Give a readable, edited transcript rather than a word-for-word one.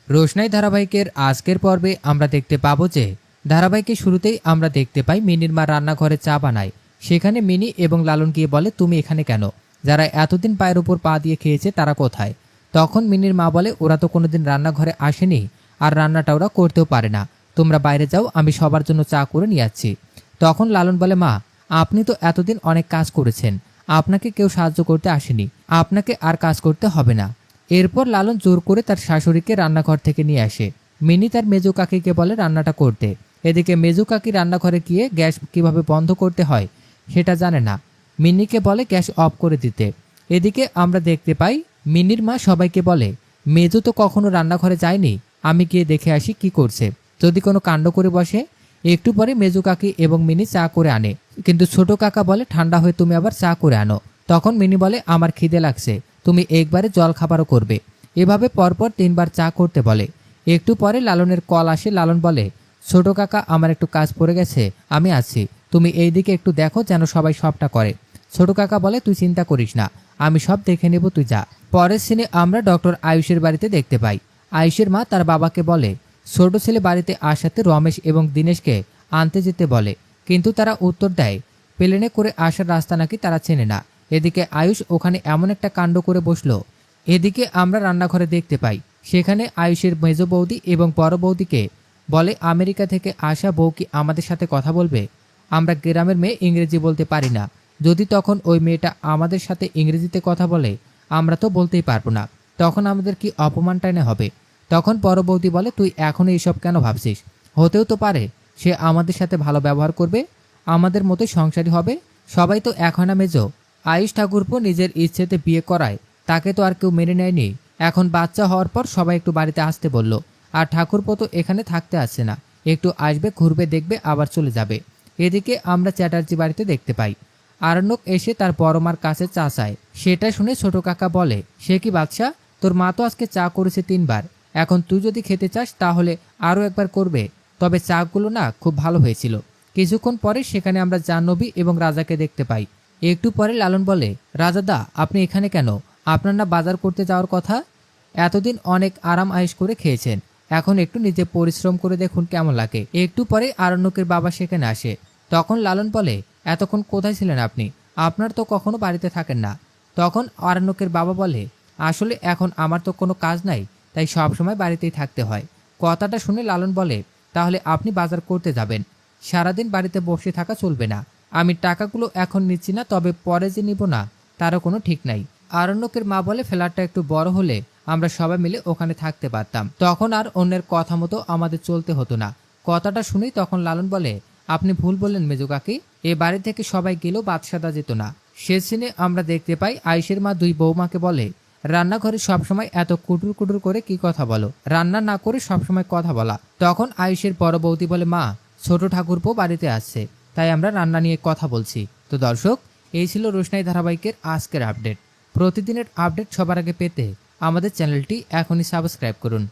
রোশনাই ধারাবাহিকের আজকের পর্বে আমরা দেখতে পাবো যে ধারাবাহিকের শুরুতেই আমরা দেখতে পাই মিনির মা রান্নাঘরে চা বানায়। সেখানে মিনি এবং লালন গিয়ে বলে, তুমি এখানে কেন? যারা এতদিন পায়ের উপর পা দিয়ে খেয়েছে তারা কোথায়? তখন মিনির মা বলে, ওরা তো কোনোদিন রান্নাঘরে আসেনি, আর রান্নাটা ওরা করতেও পারে না। তোমরা বাইরে যাও, আমি সবার জন্য চা করে নিয়ে আসছি। তখন লালন বলে, মা, আপনি তো এতদিন অনেক কাজ করেছেন, আপনাকে কেউ সাহায্য করতে আসেনি, আপনাকে আর কাজ করতে হবে না। এরপর লালন জোর করে তার শাশুড়িকে রান্নাঘর থেকে নিয়ে আসে। মিনি তার মেজো কাকিকে বলে রান্নাটা করতে। এদিকে মেজো কাকি রান্নাঘরে গিয়ে গ্যাস কিভাবে বন্ধ করতে হয় সেটা জানে না। মিনিকে বলে গ্যাস অফ করে দিতে। এদিকে আমরা দেখতে পাই মিনির মা সবাইকে বলে, মেজো তো কখনো রান্নাঘরে যায়নি, আমি গিয়ে দেখে আসি কি করছে, যদি কোনো কাণ্ড করে বসে। একটু পরে মেজো কাকি এবং মিনি চা করে আনে, কিন্তু ছোট কাকা বলে ঠান্ডা হয়ে তুমি আবার চা করে আনো। তখন মিনি বলে, আমার খিদে লাগছে, তুমি একবারে জল খাবারও করবে। এভাবে পরপর 3বার চা করতে বলে। একটু পরে লালনের কল আসে। লালন বলে, ছোট কাকা, আমার একটু কাজ পড়ে গেছে, আমি আছি, তুমি এই দিকে একটু দেখো যেন সবাই সবটা করে। ছোট কাকা বলে, তুই চিন্তা করিস না, আমি সব দেখে নেব, তুই যা। পরের সিনে আমরা ডক্টর আয়ুষের বাড়িতে দেখতে পাই। আয়ুষের মা তার বাবাকে বলে ছোট ছেলে বাড়িতে আসাতে রমেশ এবং দীনেশকে আনতে যেতে বলে, কিন্তু তারা উত্তর দেয় প্লেনে করে আসার রাস্তা নাকি তারা চেনে না। এদিকে আয়ুষ ওখানে এমন একটা কাণ্ড করে বসলো। এদিকে আমরা রান্নাঘরে দেখতে পাই সেখানে আয়ুষের মেজ বৌদি এবং বড় বৌদিকে বলে, আমেরিকা থেকে আসা বউ কি আমাদের সাথে কথা বলবে? আমরা গ্রামের মেয়ে, ইংরেজি বলতে পারি না, যদি তখন ওই মেয়েটা আমাদের সাথে ইংরেজিতে কথা বলে আমরা তো বলতেই পারবো না, তখন আমাদের কি অপমানটাই না হবে। তখন বড় বৌদি বলে, তুই এখনো এইসব কেন ভাবছিস? হতেও তো পারে সে আমাদের সাথে ভালো ব্যবহার করবে, আমাদের মতোই সংসারী হবে, সবাই তো এক হয় না মেজো? আয়ুষ ঠাকুরপো নিজের ইচ্ছেতে বিয়ে করায়, তাকে তো আর কেউ মেনে নেয়নি। এখন বাচ্চা হওয়ার পর সবাই একটু বাড়িতে আসতে বলল, আর ঠাকুরপো তো এখানে থাকতে আসছে না, একটু আসবে, ঘুরবে, দেখবে, আবার চলে যাবে। এদিকে আমরা চ্যাটার্জি বাড়িতে দেখতে পাই আরণ্যক এসে তার বড় মার কাছে চা চায়। সেটা শুনে ছোট কাকা বলে, সে কি বাদশা, তোর মা তো আজকে চা করেছে 3বার, এখন তুই যদি খেতে চাস তাহলে আরও একবার করবে, তবে চাগুলো না খুব ভালো হয়েছিল। কিছুক্ষণ পরে সেখানে আমরা জাহ্নবী এবং রাজাকে দেখতে পাই। একটু পরে লালন বলে, রাজাদা, আপনি এখানে কেন? আপনার না বাজার করতে যাওয়ার কথা? এতদিন অনেক আরাম আয়েশ করে খেয়েছেন, এখন একটু নিজে পরিশ্রম করে দেখুন কেমন লাগে। একটু পরে আরণ্যকের বাবা সেখানে আসে। তখন লালন বলে, এতক্ষণ কোথায় ছিলেন আপনি? আপনার তো কখনো বাড়িতে থাকেন না। তখন আরণ্যকের বাবা বলে, আসলে এখন আমার তো কোনো কাজ নাই, তাই সবসময় বাড়িতেই থাকতে হয়। কথাটা শুনে লালন বলে, তাহলে আপনি বাজার করতে যাবেন, সারাদিন বাড়িতে বসে থাকা চলবে না। আমি টাকাগুলো এখন নিচ্ছি না, তবে পরে যে নিব না তারও কোনো ঠিক নাই। আরণ্যকের মা বলে, ফ্ল্যাটটা একটু বড় হলে আমরা সবাই মিলে ওখানে থাকতে পারতাম, তখন আর অন্যের কথা মতো আমাদের চলতে হতো না। কথাটা শুনেই তখন লালন বলে, আপনি ভুল বললেন মেজো কাকি, এ বাড়ি থেকে সবাই গেলেও বাদশাদা যেত না। সে সিনে আমরা দেখতে পাই আয়েশের মা দুই বৌমাকে বলে, রান্নাঘরে সবসময় এত কুটুর কুটুর করে কি কথা বলো? রান্না না করে সবসময় কথা বলা। তখন আয়েশের বড় বৌদি বলে, মা, ছোট ঠাকুরপো বাড়িতে আসছে, তাই আমরা রান্না নিয়ে কথা বলছি। তো দর্শক, এই ছিল রোশনাই ধারাবাহিকের আজকের আপডেট। প্রতিদিনের আপডেট সবার আগে পেতে আমাদের চ্যানেলটি এখনই সাবস্ক্রাইব করুন।